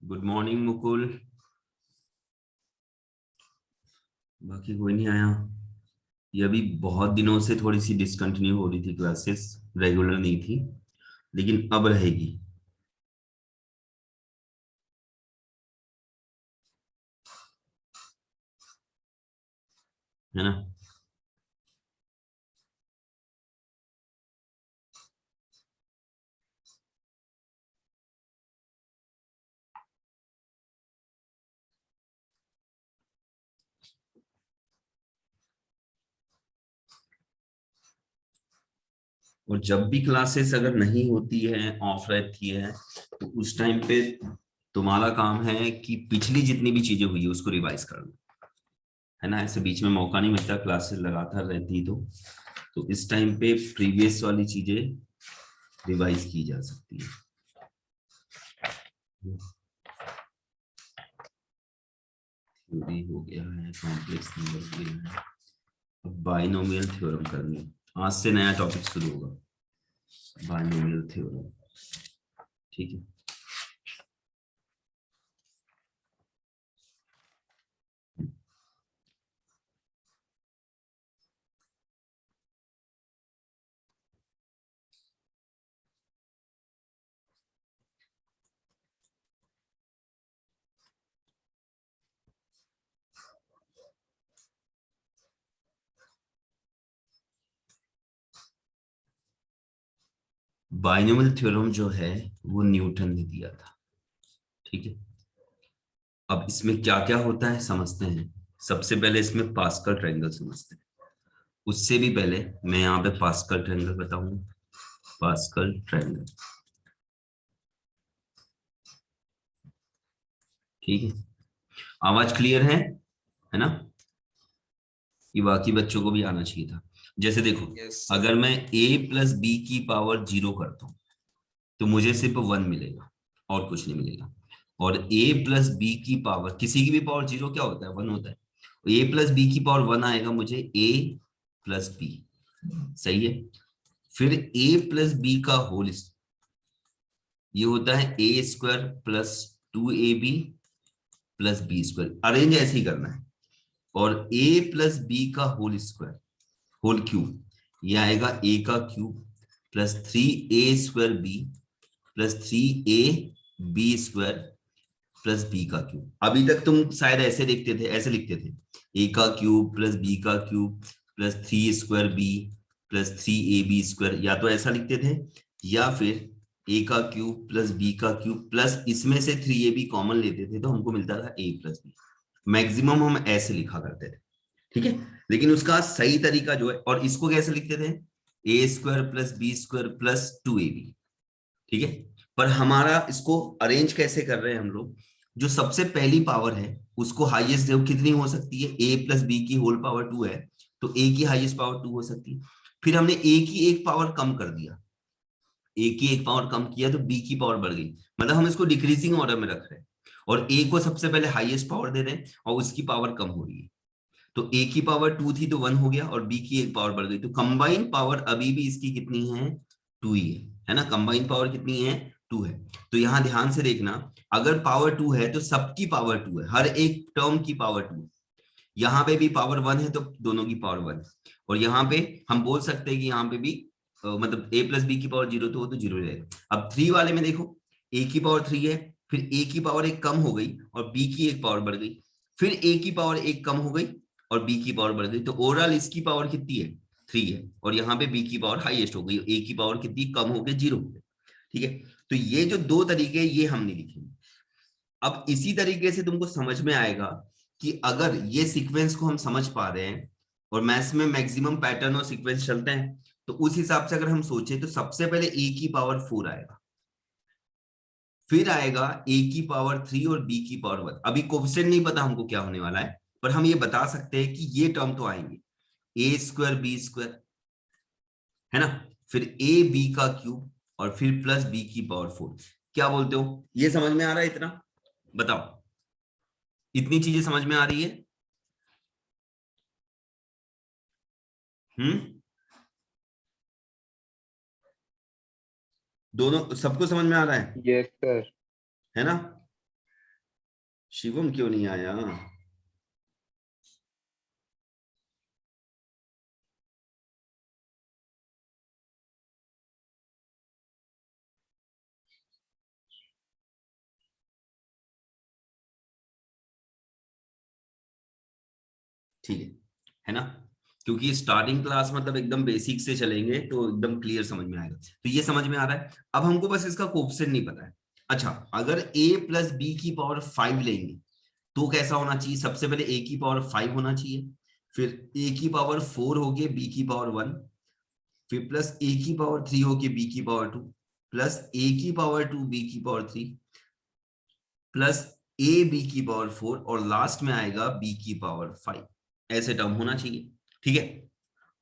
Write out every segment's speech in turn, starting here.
Good morning Mukul. बाकी कोई नहीं आया। ये अभी बहुत दिनों से थोड़ी सी डिसकंटिन्यू हो रही थी, क्लासेस रेगुलर नहीं थी, लेकिन अब रहेगी। है ना। और जब भी क्लासेस अगर नहीं होती है, ऑफ रहती है, तो उस टाइम पे तुम्हारा काम है कि पिछली जितनी भी चीजें हुई है उसको रिवाइज करना। है ना। ऐसे बीच में मौका नहीं मिलता, क्लासेस लगातार रहती तो इस टाइम पे प्रीवियस वाली चीजें रिवाइज की जा सकती है। थ्योरी हो गया है, कॉम्प्लेक्स नंबर हो गया है। अब बाइनोमियल थ्योरम करनी है। आज से नया टॉपिक शुरू होगा, बाइनोमियल थ्योरम। ठीक है। बाइनोमियल थ्योरम जो है वो न्यूटन ने दिया था। ठीक है। अब इसमें क्या क्या होता है समझते हैं। सबसे पहले इसमें पास्कल ट्रायंगल समझते हैं। उससे भी पहले मैं यहाँ पे पास्कल ट्रायंगल बताऊंगा। Pascal triangle. ठीक है। आवाज क्लियर है ना। ये बाकी बच्चों को भी आना चाहिए था। जैसे देखो, यस सर। अगर मैं a प्लस बी की पावर 0 करता हूं तो मुझे सिर्फ 1 मिलेगा और कुछ नहीं मिलेगा। और a प्लस बी की पावर, किसी की भी पावर 0 क्या होता है, 1 होता है। a प्लस बी की पावर 1 आएगा मुझे a प्लस बी। सही है। फिर a प्लस बी का होल, ये होता है A square plus 2ab plus B square. Arrange ऐसे ही करना है। और a प्लस बी का होल स्क्वायर, होल क्यूब, ये आएगा a का cube plus 3a² b plus 3a B square plus B का क्यूब। अभी तक तुम शायद ऐसे लिखते थे, ऐसे लिखते थे, a का क्यूब प्लस b का cube plus 3² b plus 3ab², या तो ऐसा लिखते थे, या फिर a का क्यूब प्लस b का क्यूब प्लस इसमें से 3ab कॉमन लेते थे तो हमको मिलता था a प्लस बी। मैक्सिमम हम ऐसे लिखा करते थे। ठीक है। लेकिन उसका सही तरीका जो है, और इसको कैसे लिखते थे, a² plus b² plus 2ab। ठीक है। पर हमारा इसको अरेंज कैसे कर रहे हैं हम लोग, जो सबसे पहली पावर है उसको हाईएस्ट देखो कितनी हो सकती है, a प्लस बी की होल पावर 2 है, तो a की हाईएस्ट पावर 2 हो सकती है। फिर हमने a की एक पावर कम कर दिया, a की एक पावर कम किया तो b की पावर बढ़ गई। मतलब हम इसको डिक्रीजिंग ऑर्डर में रख रहे हैं, और a को सबसे पहले हाईएस्ट पावर दे रहे हैं और उसकी पावर कम हो रही है। तो a की पावर 2 थी तो 1 हो गया, और b की एक पावर बढ़ गई, तो कंबाइंड पावर अभी भी इसकी कितनी है, 2 ही है ना। कंबाइंड पावर कितनी है, 2 है। तो यहां ध्यान से देखना, अगर पावर 2 है तो सबकी पावर 2 है, हर एक टर्म की पावर 2। यहाँ पे भी पावर 1 है तो दोनों की पावर 1। और यहाँ पे हम बोल सकते हैं कि यहाँ पे भी मतलब a प्लस बी की पावर 0 तो वो तो 0 रहेगा। अब 3 वाले में देखो, a की पावर 3 है, फिर a की पावर एक कम हो गई और b की एक पावर बढ़ गई, फिर a की पावर एक कम हो गई और b की पावर बढ़ गई, तो ओवरऑल इसकी पावर कितनी है, 3 है। और यहाँ पे b की पावर हाईएस्ट हो गई, a की पावर कितनी कम हो गई, 0 हो गई। ठीक है। तो ये जो दो तरीके ये हमने लिखे। अब इसी तरीके से तुमको समझ में आएगा कि अगर ये सीक्वेंस को हम समझ पा रहे हैं, और मैथ्स में मैक्सिमम पैटर्न और सीक्वेंस चलते हैं, तो उस हिसाब से अगर हम सोचे तो सबसे पहले a की पावर 4 आएगा, फिर आएगा a की पावर 3 और b की पावर 1। अभी कोफिशिएंट नहीं पता हमको क्या होने वाला है, पर हम ये बता सकते हैं कि ये टर्म तो आएंगे, a² b², है ना। फिर a b का क्यूब और फिर प्लस b की पावर 4। क्या बोलते हो, ये समझ में आ रहा है इतना, बताओ, इतनी चीजें समझ में आ रही है। हम्म। दोनों सबको समझ में आ रहा यस सर। है ना। शिवम क्यों नहीं आया? ठीक है ना? क्योंकि स्टार्टिंग क्लास मतलब एकदम बेसिक से चलेंगे तो एकदम क्लियर समझ में आएगा। तो ये समझ में आ रहा है। अब हमको बस इसका कोफिशिएंट नहीं पता है। अच्छा, अगर a प्लस बी की पावर 5 लेंगे तो कैसा होना चाहिए? सबसे पहले a की पावर 5 होना चाहिए, फिर a की पावर 4 होगी b की पावर 1, फिर प्लस a की पावर 3 होगी b की पावर 2, प्लस a की पावर 2 b की पावर 3, प्लस a b की पावर 4, और लास्ट में आएगा b की पावर 5। ऐसे टर्म होना चाहिए। ठीक है।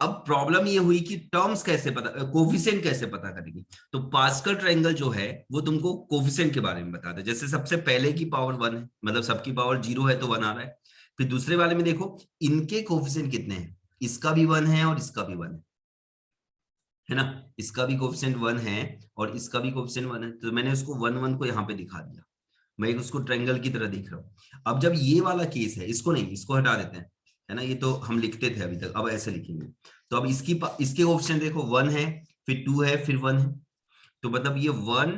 अब प्रॉब्लम ये हुई कि टर्म्स कैसे पता, कोफिशिएंट कैसे पता करेंगे? तो पास्कल ट्रायंगल जो है वो तुमको कोफिशिएंट के बारे में बताता है। जैसे सबसे पहले की पावर 1 है, मतलब सबकी पावर 0 है तो 1 आ रहा है। फिर दूसरे वाले में देखो इनके कोफिशिएंट कितने हैं, इसका भी 1 है और इसका भी 1 है ना? इसका भी कोफिशिएंट 1 है और इसका भी कोफिशिएंट 1 है, तो मैंने उसको 1 1 को यहाँ पे दिखा दिया। मैं उसको ट्रायंगल की तरह दिख रहा हूँ। अब जब ये वाला केस है, इसको नहीं, इसको हटा देते हैं, है ना? ये तो हम लिखते थे अभी तक, अब ऐसे लिखेंगे। तो अब इसके ऑप्शन देखो 1 है, फिर 2 है, फिर 1 है, तो मतलब ये 1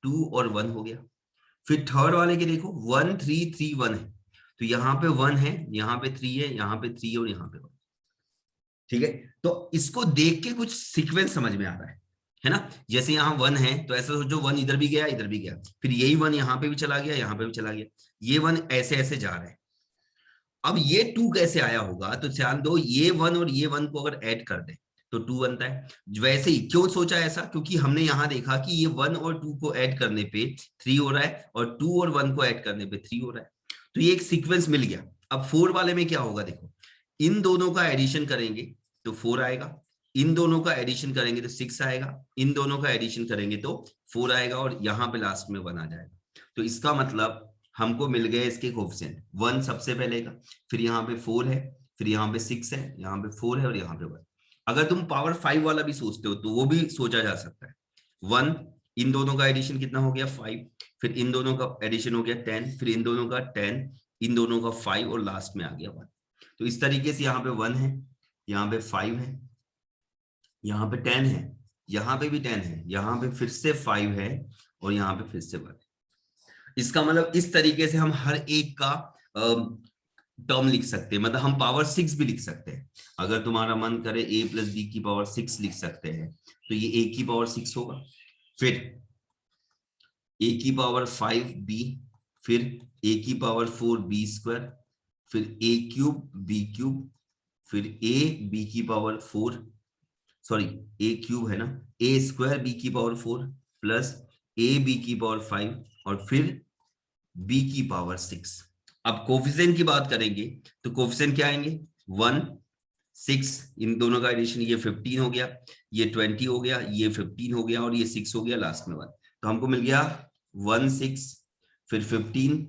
2 और 1 हो गया। फिर थर्ड वाले के देखो 1 3 3 1 है, तो यहाँ पे 1 है, यहाँ पे 3 है, यहाँ पे 3 और यहाँ पे 1। ठीक है। तो इसको देख के कुछ सीक्वेंस समझ में आ रहा है ना? जैसे यहाँ 1 है तो ऐसा सोचो 1 इधर भी गया, इधर भी गया, फिर यही 1 यहाँ पे भी चला गया, यहाँ पे भी चला गया, ये 1 ऐसे ऐसे जा रहा है। अब ये 2 कैसे आया होगा? तो ध्यान दो, ये 1 और ये 1 को अगर ऐड कर दे तो 2 बनता है। वैसे ही क्यों सोचा ऐसा? क्योंकि हमने यहां देखा कि ये 1 और 2 को ऐड करने पे 3 हो रहा है, और 2 और 1 को ऐड करने पे 3 हो रहा है। तो ये एक सीक्वेंस मिल गया। अब 4 वाले में क्या होगा देखो, इन दोनों का एडिशन करेंगे तो 4 आएगा, इन दोनों का एडिशन करेंगे तो 6 आएगा, इन दोनों का एडिशन करेंगे तो 4 आएगा, और यहाँ पे लास्ट में 1 आ जाएगा। तो इसका मतलब हमको मिल गए इसके कोफिशिएंट। 1 सबसे पहले का, फिर यहाँ पे 4 है, फिर यहाँ पे 6 है, यहाँ पे 4 है और यहाँ पे 1। अगर तुम पावर 5 वाला भी सोचते हो तो वो भी सोचा जा सकता है। 1, इन दोनों का एडिशन कितना हो गया 5, फिर इन दोनों का एडिशन हो गया 10, फिर इन दोनों का 10, इन दोनों का 5 और लास्ट में आ गया 1। तो इस तरीके से यहाँ पे 1 है, यहाँ पे 5 है, यहाँ पे 10 है, यहाँ पे भी 10 है, यहाँ पे फिर से 5 है और यहाँ पे फिर से 1 है। इसका मतलब इस तरीके से हम हर एक का टर्म लिख सकते हैं। मतलब हम पावर 6 भी लिख सकते हैं। अगर तुम्हारा मन करे a प्लस बी की पावर 6 लिख सकते हैं, तो ये a की पावर 6 होगा, फिर a की पावर 5 b, फिर a की पावर 4 b स्क्वायर, फिर a क्यूब b क्यूब, फिर a b की पावर 4, सॉरी a क्यूब है ना, a स्क्वायर b की पावर 4 प्लस a b की पावर 5 और फिर b की पावर 6। अब कोफिशिएंट की बात करेंगे तो कोफिशिएंट क्या आएंगे 1 6, इन दोनों का एडिशन ये 15 हो गया, ये 20 हो गया, ये 15 हो गया और ये 6 हो गया, लास्ट में 1। तो हमको मिल गया 1 6, फिर 15,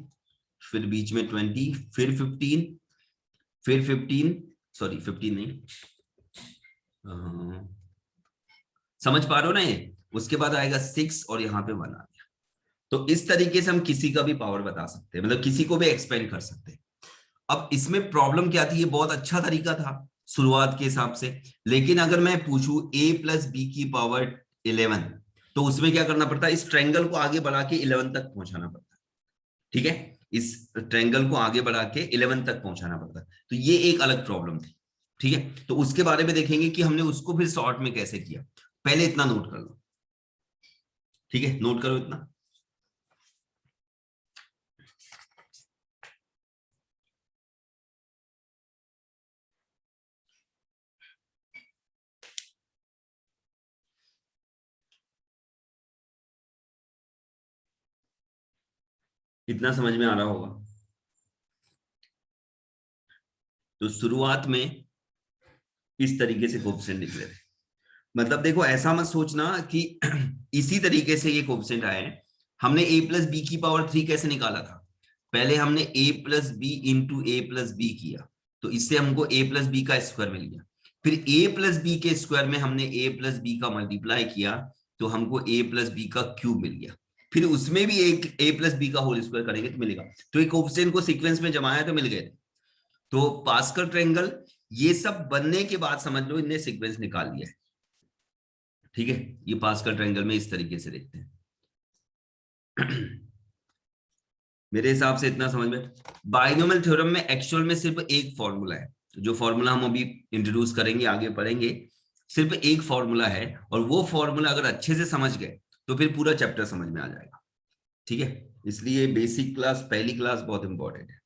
फिर बीच में 20, फिर 15, फिर 15, सॉरी 15 नहीं, समझ पा रहे हो ना ये? उसके बाद आएगा 6 और यहाँ पे 1 आ गया। तो इस तरीके से हम किसी का भी पावर बता सकते हैं, मतलब किसी को भी एक्सपेंड कर सकते हैं। अब इसमें प्रॉब्लम क्या थी? ये बहुत अच्छा तरीका था शुरुआत के हिसाब से, लेकिन अगर मैं पूछूं a प्लस बी की पावर 11, तो उसमें क्या करना पड़ता है? इस ट्रायंगल को आगे बढ़ा के 11 तक पहुंचाना पड़ता है। ठीक है, इस ट्रायंगल को आगे बढ़ा के 11 तक पहुंचाना पड़ता है। तो ये एक अलग प्रॉब्लम थी। ठीक है, तो उसके बारे में देखेंगे कि हमने उसको फिर शॉर्ट में कैसे किया। पहले इतना नोट कर लो। ठीक है, नोट करो इतना। इतना समझ में आ रहा होगा। तो शुरुआत में इस तरीके से कोफिशिएंट निकले थे। मतलब देखो, ऐसा मत सोचना कि इसी तरीके से ये कोफिशिएंट आए हैं। हमने a प्लस बी की पावर 3 कैसे निकाला था? पहले हमने a plus B into A plus B किया, तो इससे हमको a प्लस बी का स्क्वायर मिल गया। फिर a प्लस बी के स्क्वायर में हमने a प्लस बी का मल्टीप्लाई किया, तो हमको a प्लस बी का क्यूब मिल गया। फिर उसमें भी एक a प्लस बी का होल स्क्वायर करेंगे तो मिलेगा। तो एक कोफिशिएंट को सीक्वेंस में जमाया तो मिल गए। तो पास्कल ट्रायंगल ये सब बनने के बाद समझ लो इनने सीक्वेंस निकाल लिया है। ठीक है, ये पास्कल ट्रायंगल में इस तरीके से देखते हैं। मेरे हिसाब से इतना समझ में। बाइनोमियल थ्योरम में एक्चुअल में सिर्फ एक फॉर्मूला है, जो फॉर्मूला हम अभी इंट्रोड्यूस करेंगे, आगे पढ़ेंगे। सिर्फ एक फॉर्मूला है, और वो फॉर्मूला अगर अच्छे से समझ गए तो फिर पूरा चैप्टर समझ में आ जाएगा। ठीक है, इसलिए बेसिक क्लास, पहली क्लास बहुत इंपॉर्टेंट है।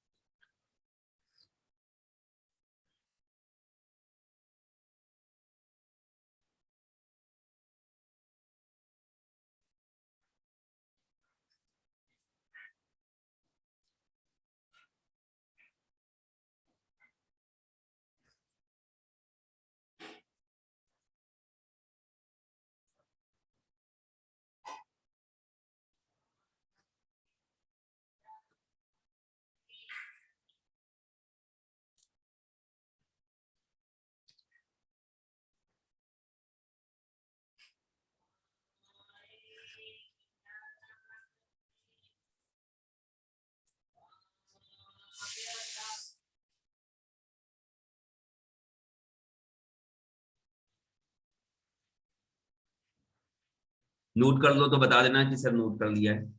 नोट कर लो तो बता देना कि सर नोट कर लिया है।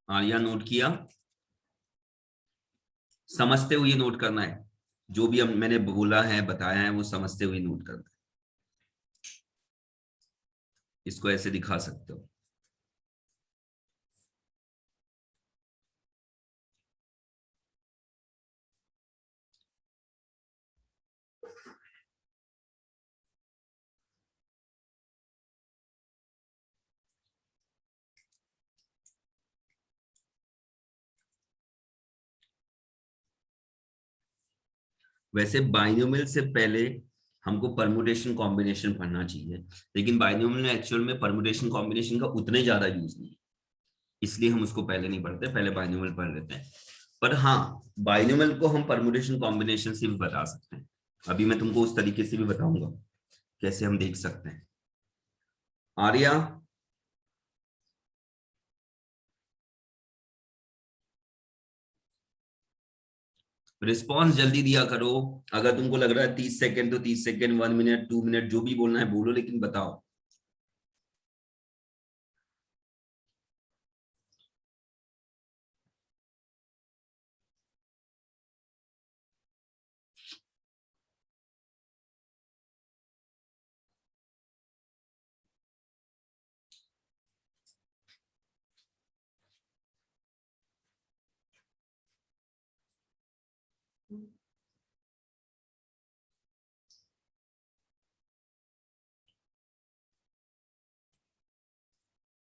आर्या नोट किया? समझते हुए नोट करना है, जो भी मैंने बोला है, बताया है, वो समझते हुए नोट करना है। इसको ऐसे दिखा सकते हो। वैसे बाइनोमियल से पहले हमको परमुटेशन कॉम्बिनेशन पढ़ना चाहिए, लेकिन बाइनोमियल में एक्चुअल में परमुटेशन कॉम्बिनेशन का उतने ज्यादा यूज नहीं है, इसलिए हम उसको पहले नहीं पढ़ते, पहले बाइनोमियल पढ़ लेते हैं। पर हाँ, बाइनोमियल को हम परमुटेशन कॉम्बिनेशन से भी बता सकते हैं। अभी मैं तुमको उस तरीके से भी बताऊंगा कैसे हम देख सकते हैं। आर्या, रिस्पॉन्स जल्दी दिया करो। अगर तुमको लग रहा है 30 सेकेंड तो 30 सेकेंड, 1 मिनट, 2 मिनट, जो भी बोलना है बोलो, लेकिन बताओ।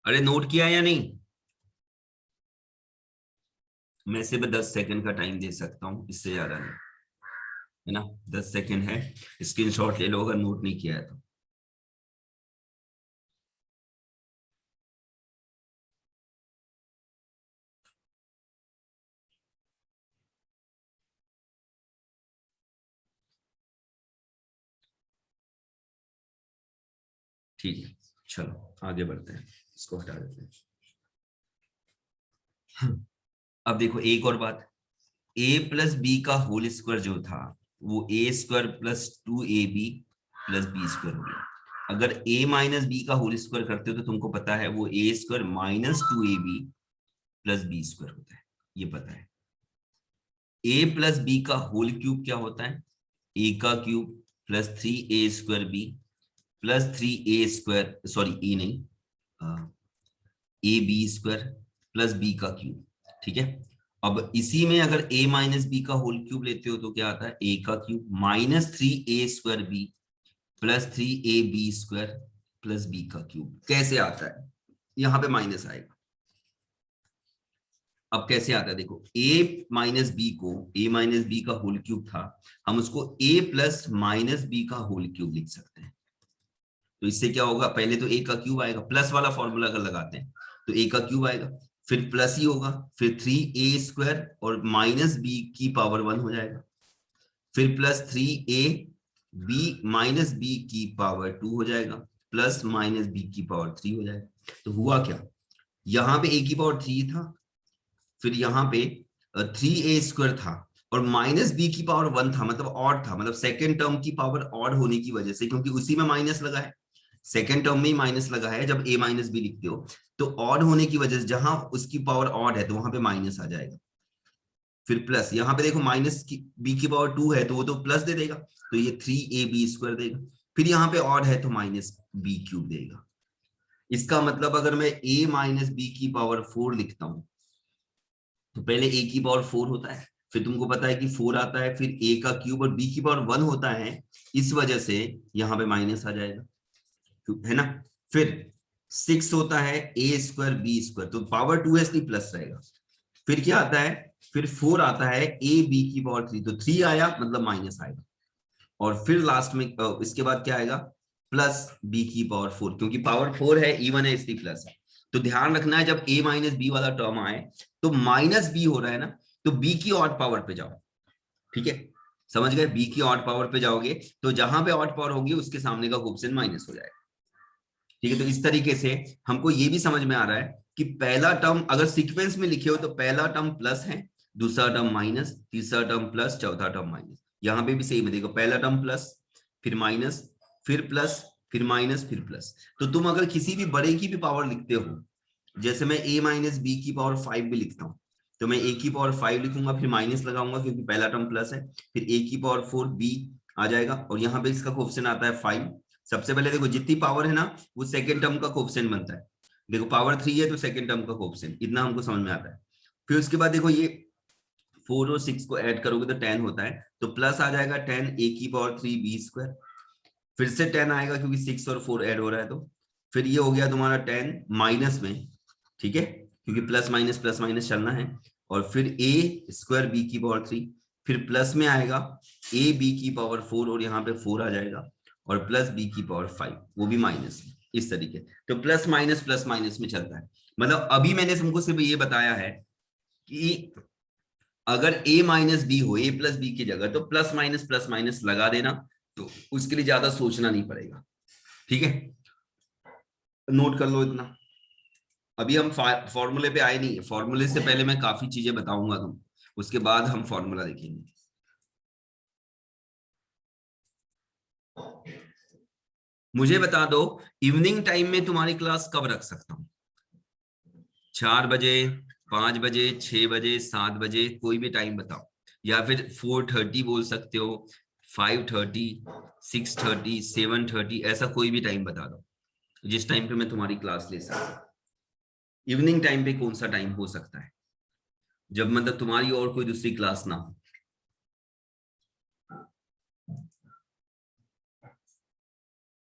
अरे नोट किया या नहीं? मैं सिर्फ 10 सेकेंड का टाइम दे सकता हूँ, इससे ज्यादा नहीं, है ना? 10 सेकेंड है, स्क्रीनशॉट ले लो अगर नोट नहीं किया है तो। ठीक है, चलो आगे बढ़ते हैं, इसको हटा देते हैं। अब देखो एक और बात, ए प्लस बी का होल स्क्वायर जो था वो a square plus 2ab plus B square हो गया। अगर a माइनस बी का होल स्क्वायर करते हो तो तुमको पता है वो a square minus 2ab plus B square होता है, ये पता है। ए प्लस बी का होल क्यूब क्या होता है? ए का cube plus 3a square b plus 3a² sorry a नहीं, ab² प्लस बी का क्यूब, ठीक है। अब इसी में अगर a माइनस बी का होल क्यूब लेते हो तो क्या आता है, a का cube minus 3a² b plus 3ab² plus b का क्यूब। कैसे आता है, यहां पे माइनस आएगा। अब कैसे आता है देखो, a माइनस बी को, a माइनस बी का होल क्यूब था, हम उसको a प्लस माइनस बी का होल क्यूब लिख सकते हैं। तो इससे क्या होगा, पहले तो a का क्यूब आएगा, प्लस वाला फॉर्मूला अगर लगाते हैं तो a का क्यूब आएगा, फिर प्लस ही होगा, फिर 3a² और माइनस b की पावर 1 हो जाएगा, फिर plus 3a b minus b की पावर 2 हो जाएगा, प्लस माइनस b की पावर 3 हो जाएगा। तो हुआ क्या, यहाँ पे a की पावर 3 था, फिर यहाँ पे 3a² था, और माइनस बी की पावर 1 था, मतलब ऑड था, मतलब सेकेंड टर्म की पावर ऑड होने की वजह से, क्योंकि उसी में माइनस लगा है, सेकेंड टर्म में ही माइनस लगा है जब a माइनस बी लिखते हो, तो ऑड होने की वजह से जहां उसकी पावर ऑड है तो वहां पे माइनस आ जाएगा। फिर प्लस, यहाँ पे देखो माइनस की b की पावर 2 है तो वो तो प्लस दे देगा, तो ये 3ab² देगा, फिर यहाँ पे ऑड है तो माइनस b³ देगा। इसका मतलब अगर मैं a माइनस बी की पावर 4 लिखता हूं तो पहले a की पावर 4 होता है, फिर तुमको पता है कि 4 आता है, फिर a का क्यूब और b की पावर 1 होता है, इस वजह से यहाँ पे माइनस आ जाएगा, है ना। फिर 6 होता है a² b², तो पावर 2 है इसलिए प्लस रहेगा। फिर क्या आता है, फिर 4 आता है a b की पावर 3, तो 3 आया मतलब माइनस आएगा, और फिर लास्ट में इसके बाद क्या आएगा, प्लस b की पावर 4, क्योंकि पावर 4 है, इवन है इसलिए प्लस है। तो ध्यान रखना है जब a माइनस बी वाला टर्म आए तो माइनस b हो रहा है ना, तो b की ऑड पावर पे जाओ, ठीक है, समझ गए, b की ऑड पावर पे जाओगे तो जहां पे ऑड पावर होगी उसके सामने का कोएफिशिएंट माइनस हो जाएगा, ठीक है। तो इस तरीके से हमको ये भी समझ में आ रहा है कि पहला टर्म अगर सीक्वेंस में लिखे हो तो पहला टर्म प्लस है, दूसरा टर्म माइनस, तीसरा टर्म प्लस, चौथा टर्म माइनस। यहाँ पे भी सेम है, देखो पहला टर्म प्लस, फिर माइनस, फिर प्लस, फिर माइनस, फिर प्लस। तो तुम अगर किसी भी बड़े की भी पावर लिखते हो, जैसे मैं a माइनस बी की पावर 5 भी लिखता हूँ, तो मैं a की पावर 5 लिखूंगा, फिर माइनस लगाऊंगा क्योंकि पहला टर्म प्लस है, फिर a की पावर 4 b आ जाएगा, और यहाँ पे इसका कोएफिशिएंट आता है 5। सबसे पहले देखो जितनी पावर है ना वो सेकेंड टर्म का कोएफिशिएंट बनता है, देखो पावर 3 है तो सेकेंड टर्म का कोएफिशिएंट, इतना हमको समझ में आता है। फिर उसके बाद देखो ये 4 और 6 को ऐड करोगे तो 10 होता है, तो प्लस आ जाएगा 10 a की पावर 3 b², फिर से 10 आएगा क्योंकि 6 और 4 ऐड हो रहा है, तो फिर ये हो गया तुम्हारा 10 माइनस में, ठीक है, क्योंकि प्लस माइनस चलना है, और फिर a² b की पावर 3, फिर प्लस में आएगा a b की पावर 4 और यहाँ पे 4 आ जाएगा, और प्लस b की पावर 5 वो भी माइनस में, इस तरीके। तो प्लस माइनस में चलता है। मतलब अभी मैंने तुमको सिर्फ ये बताया है कि अगर a माइनस बी हो, a प्लस बी की जगह, तो प्लस माइनस लगा देना, तो उसके लिए ज्यादा सोचना नहीं पड़ेगा, ठीक है, नोट कर लो इतना। अभी हम फॉर्मूले पे आए नहीं, फॉर्मूले से पहले मैं काफी चीजें बताऊंगा तुम, उसके बाद हम फॉर्मूला देखेंगे। मुझे बता दो इवनिंग टाइम में तुम्हारी क्लास कब रख सकता हूँ, 4 बजे, 5 बजे, 6 बजे, 7 बजे, कोई भी टाइम बताओ, या फिर 4:30 बोल सकते हो, 5:30, 6:30, 7:30, ऐसा कोई भी टाइम बता दो जिस टाइम पे मैं तुम्हारी क्लास ले सकता हूँ। इवनिंग टाइम पे कौन सा टाइम हो सकता है जब मतलब तुम्हारी और कोई दूसरी क्लास ना हो।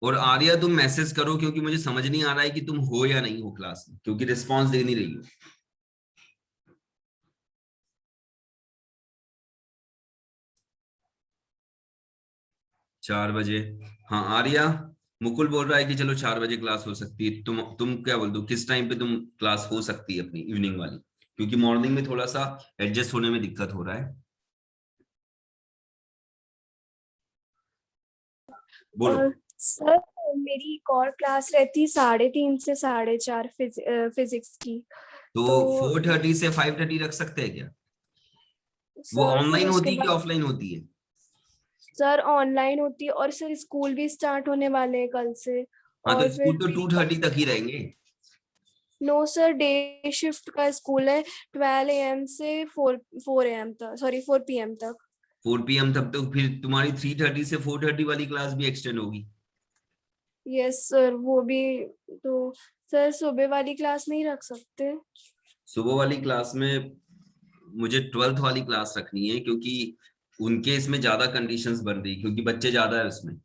और आर्या तुम मैसेज करो, क्योंकि मुझे समझ नहीं आ रहा है कि तुम हो या नहीं हो क्लास में, क्योंकि रिस्पॉन्स दे नहीं रही हो। 4 बजे, हाँ आर्या, मुकुल बोल रहा है कि चलो 4 बजे क्लास हो सकती है, तुम क्या बोल दो किस टाइम पे तुम क्लास हो सकती है अपनी इवनिंग वाली, क्योंकि मॉर्निंग में थोड़ा सा एडजस्ट होने में दिक्कत हो रहा है। बोलो। और सर मेरी एक और क्लास रहती 3:30 से 4:30 फिजिक्स की। तो तो 4:30 से 5:30 रख सकते हैं क्या? वो सर फिर ऑनलाइन उसके होती है कि बाद ऑफलाइन होती है? सर ऑनलाइन होती है, और सर स्कूल भी स्टार्ट होने वाले हैं कल से। हाँ तो और स्कूल फिर तो मेरी 2:30 तक ही रहेंगे। नो सर, डे शिफ्ट का स्कूल है, 12 AM से 4 AM तक, सॉरी 4 PM तक। 4 PM तक, तो फिर तुम्हारी 3:30 से 4:30 वाली क्लास भी एक्सटेंड होगी। यस सर, वो भी। तो सर सुबह वाली क्लास नहीं रख सकते? सुबह वाली क्लास में मुझे 12th वाली क्लास रखनी है, क्योंकि उनके इसमें ज्यादा कंडीशंस बन रही, क्योंकि बच्चे ज्यादा है उसमें।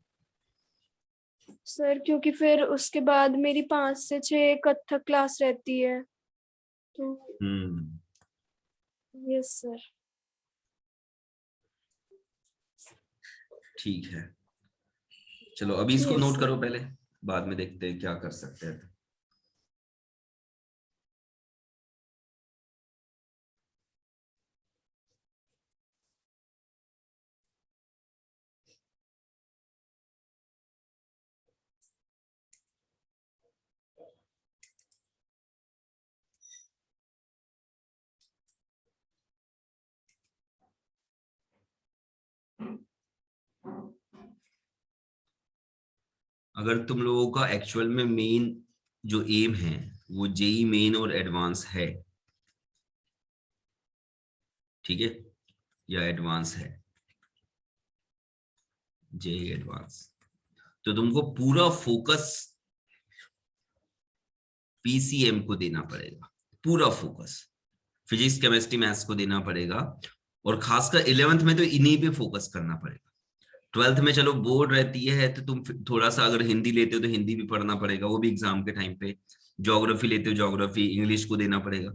सर क्योंकि फिर उसके बाद मेरी 5 से 6 कथक क्लास रहती है, तो हम्म। Yes sir. ठीक है, चलो अभी इसको यस नोट सर। करो पहले, बाद में देखते हैं क्या कर सकते हैं। अगर तुम लोगों का एक्चुअल में मेन जो एम है वो जेई मेन और एडवांस है, ठीक है, या एडवांस है, जेई एडवांस, तो तुमको पूरा फोकस पीसीएम को देना पड़ेगा, पूरा फोकस फिजिक्स केमिस्ट्री मैथ्स को देना पड़ेगा। और खासकर 11th में तो इन्हीं पे फोकस करना पड़ेगा। 12th में चलो बोर्ड रहती है तो तुम थोड़ा सा अगर हिंदी लेते हो तो हिंदी भी पढ़ना पड़ेगा, वो भी एग्जाम के टाइम पे। ज्योग्राफी लेते हो ज्योग्राफी इंग्लिश को देना पड़ेगा।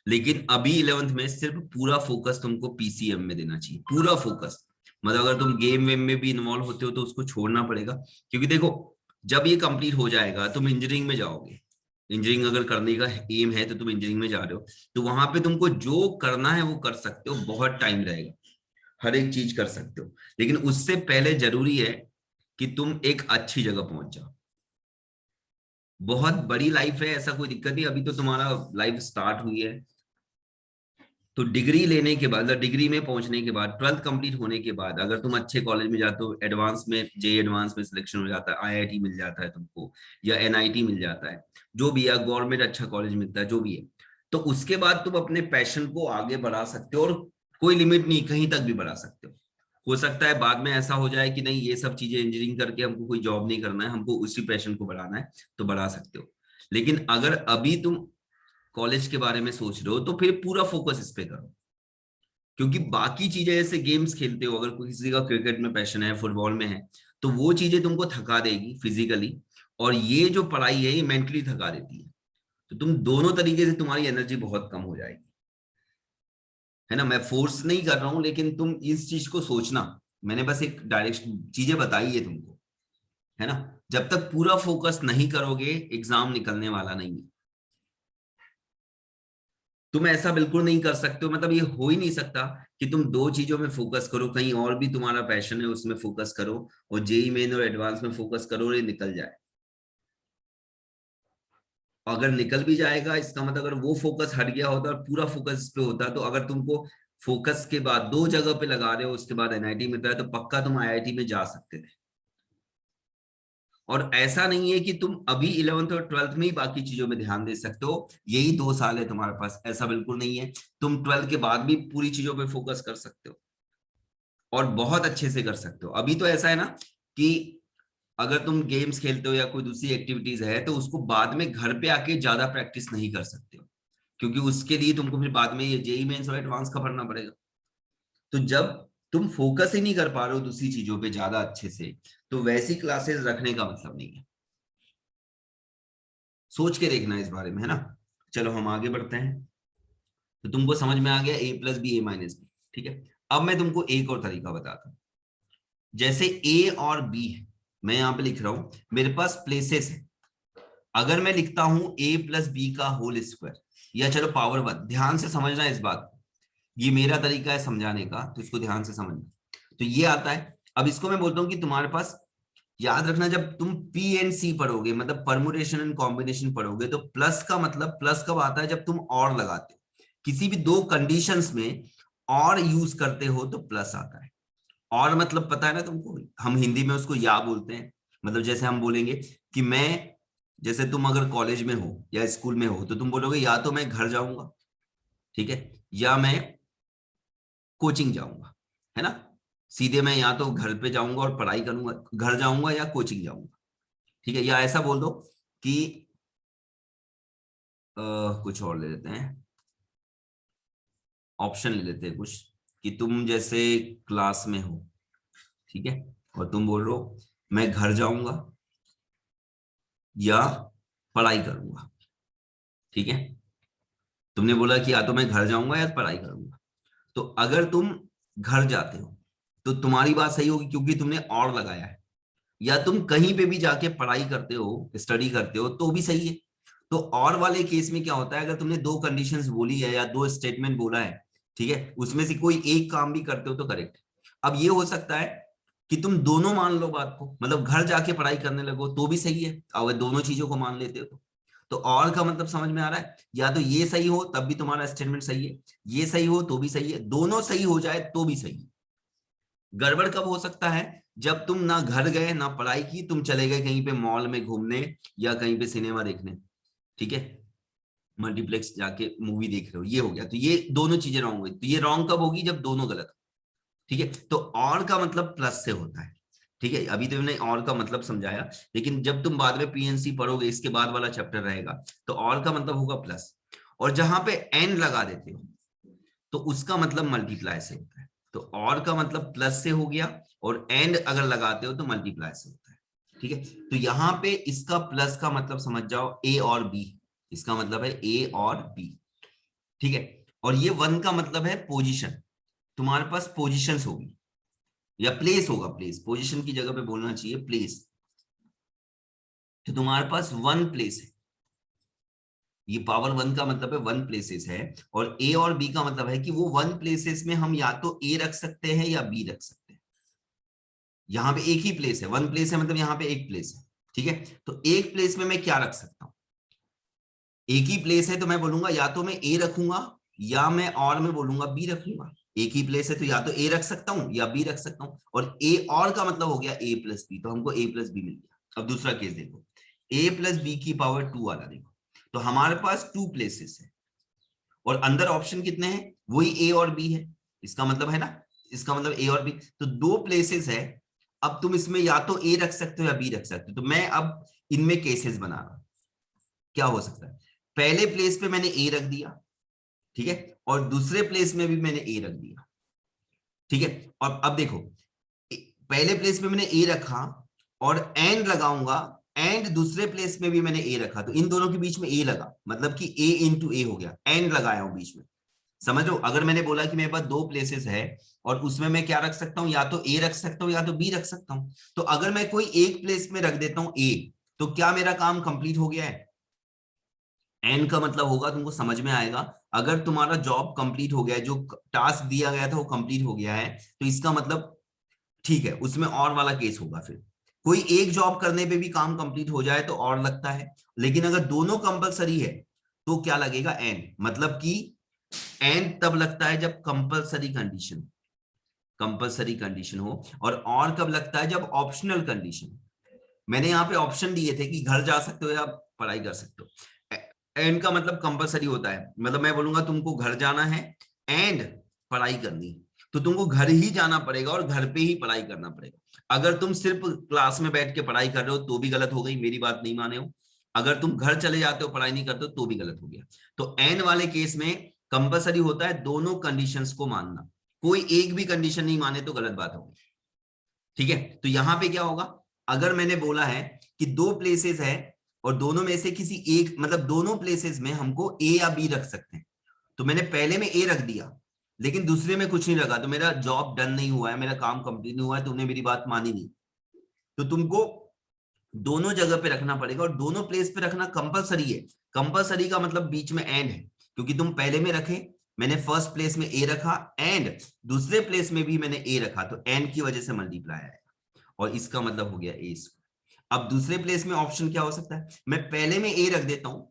लेकिन अभी 11th में सिर्फ पूरा फोकस तुमको पीसीएम में देना चाहिए, पूरा फोकस। मतलब अगर तुम गेम वेम में भी इन्वॉल्व होते हो तो उसको छोड़ना पड़ेगा, क्योंकि देखो जब ये कंप्लीट हो जाएगा तुम इंजीनियरिंग में जाओगे। इंजीनियरिंग अगर करने का एम है तो तुम इंजीनियरिंग में जा रहे हो, तो वहां पे तुमको जो करना है वो कर सकते हो, बहुत टाइम रहेगा, हर एक चीज कर सकते हो। लेकिन उससे पहले जरूरी है कि तुम एक अच्छी जगह पहुंच जाओ। बहुत बड़ी लाइफ है, ऐसा कोई दिक्कत नहीं, अभी तो तुम्हारा लाइफ स्टार्ट हुई है। तो डिग्री लेने के बाद, डिग्री में पहुंचने के बाद, 12th कंप्लीट होने के बाद अगर तुम अच्छे कॉलेज में जाते हो, एडवांस में जे एडवांस में सिलेक्शन हो जाता है, आईआईटी मिल जाता है तुमको, या एनआईटी मिल जाता है, जो भी है, गवर्नमेंट अच्छा कॉलेज मिलता है, जो भी है, तो उसके बाद तुम अपने पैशन को आगे बढ़ा सकते हो। और कोई लिमिट नहीं, कहीं तक भी बढ़ा सकते हो सकता है बाद में ऐसा हो जाए कि नहीं ये सब चीजें इंजीनियरिंग करके हमको कोई जॉब नहीं करना है, हमको उसी पैशन को बढ़ाना है, तो बढ़ा सकते हो। लेकिन अगर अभी तुम कॉलेज के बारे में सोच रहे हो तो फिर पूरा फोकस इस पे करो। क्योंकि बाकी चीजें जैसे गेम्स खेलते हो, अगर कोई किसी का क्रिकेट में पैशन है, फुटबॉल में है, तो वो चीजें तुमको थका देगी फिजिकली, और ये जो पढ़ाई है ये मेंटली थका देती है। तो तुम दोनों तरीके से तुम्हारी एनर्जी बहुत कम हो जाएगी, है ना। मैं फोर्स नहीं कर रहा हूं, लेकिन तुम इस चीज को सोचना। मैंने बस एक डायरेक्शन चीजें बताई है तुमको, है ना। जब तक पूरा फोकस नहीं करोगे एग्जाम निकलने वाला नहीं है। तुम ऐसा बिल्कुल नहीं कर सकते हो, मतलब ये हो ही नहीं सकता कि तुम दो चीजों में फोकस करो, कहीं और भी तुम्हारा पैशन है उसमें फोकस करो, और जेई मेन और एडवांस में फोकस करो और ये निकल जाए। अगर निकल भी जाएगा इसका मतलब अगर वो फोकस हट गया होता और पूरा फोकस इस पे होता, तो अगर तुमको फोकस के बाद दो जगह पे लगा रहे हो उसके बाद एनआईटी मिलता है, तो पक्का तुम आईआईटी में जा सकते थे। और ऐसा नहीं है कि तुम अभी 11th और 12th में ही बाकी चीजों में ध्यान दे सकते हो, यही 2 साल है तुम्हारे पास, ऐसा बिल्कुल नहीं है। तुम 12th के बाद भी पूरी चीजों पे फोकस कर सकते हो और बहुत अच्छे से कर सकते हो। अभी तो ऐसा है ना कि अगर तुम गेम्स खेलते हो या कोई दूसरी एक्टिविटीज है तो उसको बाद में घर पे आके ज्यादा प्रैक्टिस नहीं कर सकते हो, क्योंकि उसके लिए तुमको फिर बाद में ये जेई मेंस और एडवांस का पढ़ना पड़ेगा। तो जब तुम फोकस ही नहीं कर पा रहे हो दूसरी चीजों पे ज्यादा अच्छे से, तो वैसी क्लासेस रखने का मतलब नहीं है। सोच के देखना इस बारे में, है ना। चलो हम आगे बढ़ते हैं। तो तुमको समझ में आ गया ए प्लस बी ए माइनस बी, ठीक है। अब मैं तुमको एक और तरीका बताता हूँ। जैसे ए और बी है, मैं यहाँ पे लिख रहा हूं, मेरे पास प्लेसेस है। अगर मैं लिखता हूं ए प्लस बी का होल स्क्वायर, या चलो पावर वन, ध्यान से समझना इस बात को, ये मेरा तरीका है समझाने का, तो इसको ध्यान से समझना। तो ये आता है। अब इसको मैं बोलता हूँ कि तुम्हारे पास, याद रखना जब तुम पी एंड सी पढ़ोगे, मतलब परमुटेशन एंड कॉम्बिनेशन पढ़ोगे, तो प्लस का मतलब, प्लस कब आता है जब तुम और लगाते हो, किसी भी दो कंडीशंस में और यूज करते हो तो प्लस आता है। और मतलब पता है ना तुमको, हम हिंदी में उसको या बोलते हैं। मतलब जैसे हम बोलेंगे कि मैं, जैसे तुम अगर कॉलेज में हो या स्कूल में हो तो तुम बोलोगे या तो मैं घर जाऊंगा, ठीक है, या मैं कोचिंग जाऊंगा, है ना। सीधे मैं या तो घर पे जाऊंगा और पढ़ाई करूंगा, घर जाऊंगा या कोचिंग जाऊंगा। ठीक है, या ऐसा बोल दो कि कुछ और ले लेते हैं, ऑप्शन ले लेते हैं कुछ, कि तुम जैसे क्लास में हो, ठीक है, और तुम बोल रहे हो मैं घर जाऊंगा या पढ़ाई करूंगा, ठीक है, तुमने बोला कि या तो मैं घर जाऊंगा या पढ़ाई करूंगा। तो अगर तुम घर जाते हो तो तुम्हारी बात सही होगी क्योंकि तुमने और लगाया है, या तुम कहीं पे भी जाके पढ़ाई करते हो, स्टडी करते हो, तो भी सही है। तो और वाले केस में क्या होता है, अगर तुमने दो कंडीशंस बोली है या दो स्टेटमेंट बोला है, ठीक है, उसमें से कोई एक काम भी करते हो तो करेक्ट। अब ये हो सकता है कि तुम दोनों मान लो बात को, मतलब घर जाके पढ़ाई करने लगो तो भी सही है, अगर दोनों चीजों को मान लेते हो तो और का मतलब समझ में आ रहा है, या तो ये सही हो तब भी तुम्हारा स्टेटमेंट सही है, ये सही हो तो भी सही है, दोनों सही हो जाए तो भी सही है। गड़बड़ कब हो सकता है, जब तुम ना घर गए ना पढ़ाई की, तुम चले गए कहीं पे मॉल में घूमने या कहीं पे सिनेमा देखने, ठीक है, मल्टीप्लेक्स जाके मूवी देख रहे हो, ये हो गया, तो ये दोनों चीजें रॉन्ग हुई। तो ये रॉन्ग कब होगी, जब दोनों गलत, ठीक है। तो और का मतलब प्लस से होता है, ठीक है, अभी तो मैंने और का मतलब समझाया, लेकिन जब तुम बाद में पीएनसी पढ़ोगे, इसके बाद वाला चैप्टर रहेगा, तो और का मतलब होगा प्लस, और जहां पे एन लगा देते हो तो उसका मतलब मल्टीप्लाई से होता है। तो और का मतलब प्लस से हो गया, और एंड अगर लगाते हो तो मल्टीप्लाई से होता है, ठीक है। तो यहाँ पे इसका प्लस का मतलब समझ जाओ ए और बी, इसका मतलब है ए और बी, ठीक है। और ये वन का मतलब है पोजीशन, तुम्हारे पास पोजीशंस होगी या प्लेस होगा, प्लेस, पोजीशन की जगह पे बोलना चाहिए प्लेस। तो तुम्हारे पास वन प्लेस है, ये पावर वन का मतलब है वन प्लेसेस है, और ए और बी का मतलब है कि वो वन प्लेसेस में हम या तो ए रख सकते हैं या बी रख सकते हैं। यहाँ पे एक ही प्लेस है, वन प्लेस है मतलब यहाँ पे एक प्लेस है, ठीक है। तो एक प्लेस में मैं क्या रख सकता हूँ, एक ही प्लेस है तो मैं बोलूंगा या तो मैं ए रखूंगा या मैं और में बोलूंगा बी रखूंगा। एक ही प्लेस है तो या तो ए रख सकता हूं या बी रख सकता हूं, और ए और का मतलब हो गया ए प्लस बी, तो हमको ए प्लस बी मिल गया। अब दूसरा केस देखो, ए प्लस बी की पावर 2 वाला देखो, तो हमारे पास टू प्लेसेस है और अंदर ऑप्शन कितने हैं, वही ए और बी है, इसका मतलब है ना, इसका मतलब ए और बी, तो दो प्लेसेस है। अब तुम इसमें या तो ए रख सकते हो या बी रख सकते हो, तो मैं अब इनमें केसेस बना रहा हूं, क्या हो सकता है, पहले प्लेस पे मैंने ए रख दिया, ठीक है, और दूसरे प्लेस में भी मैंने ए रख दिया, ठीक है। और अब देखो, पहले प्लेस में मैंने ए रखा और एंड लगाऊंगा, एंड दूसरे प्लेस में भी मैंने ए रखा, तो इन दोनों के बीच में ए लगा, मतलब कि ए इंटू ए हो गया, एंड लगाया हूं बीच में, समझ लो। अगर मैंने बोला कि मेरे पास दो प्लेसेस है और उसमें मैं क्या रख सकता हूं, या तो ए रख सकता हूं या तो बी रख सकता हूं, तो अगर मैं कोई एक प्लेस में रख देता हूं ए, तो क्या मेरा काम कंप्लीट हो गया है, एंड का मतलब होगा, तुमको समझ में आएगा, अगर तुम्हारा जॉब कंप्लीट हो गया है, जो टास्क दिया गया था वो कंप्लीट हो गया है, तो इसका मतलब ठीक है, उसमें और वाला केस होगा। फिर कोई एक जॉब करने पे भी काम कंप्लीट हो जाए तो और लगता है, लेकिन अगर दोनों कंपलसरी है तो क्या लगेगा, एंड, मतलब कि एंड तब लगता है जब कंपलसरी कंडीशन हो, और कब लगता है, जब ऑप्शनल कंडीशन। मैंने यहाँ पे ऑप्शन दिए थे कि घर जा सकते हो या पढ़ाई कर सकते हो, एंड का मतलब कंपलसरी होता है, मतलब मैं बोलूंगा तुमको घर जाना है एंड पढ़ाई करनी, तो तुमको घर ही जाना पड़ेगा और घर पे ही पढ़ाई करना पड़ेगा। अगर तुम सिर्फ क्लास में बैठ के पढ़ाई कर रहे हो तो भी गलत हो गई, मेरी बात नहीं माने हो, अगर तुम घर चले जाते हो पढ़ाई नहीं करते हो तो भी गलत हो गया। तो एंड वाले केस में कंपलसरी होता है दोनों कंडीशंस को मानना, कोई एक भी कंडीशन नहीं माने तो गलत बात होगी, ठीक है। तो यहां पे क्या होगा, अगर मैंने बोला है कि दो प्लेसेस है और दोनों में से किसी एक, मतलब दोनों प्लेसेस में हमको ए या बी रख सकते हैं, तो मैंने पहले में ए रख दिया लेकिन दूसरे में कुछ नहीं रखा, तो मेरा जॉब डन नहीं हुआ है, मेरा काम कंप्लीट नहीं हुआ है, तुमने मेरी बात मानी नहीं। तो तुमको दोनों जगह पे रखना पड़ेगा और दोनों प्लेस पे रखना कंपलसरी है। कंपलसरी का मतलब बीच में एंड है, क्योंकि तुम पहले में रखे, मैंने फर्स्ट प्लेस में ए रखा एंड दूसरे प्लेस में भी मैंने ए रखा, तो एंड की वजह से मल्टीप्लाई आएगा और इसका मतलब हो गया ए स्क्वायर। अब दूसरे प्लेस में ऑप्शन क्या हो सकता है, मैं पहले में ए रख देता हूं,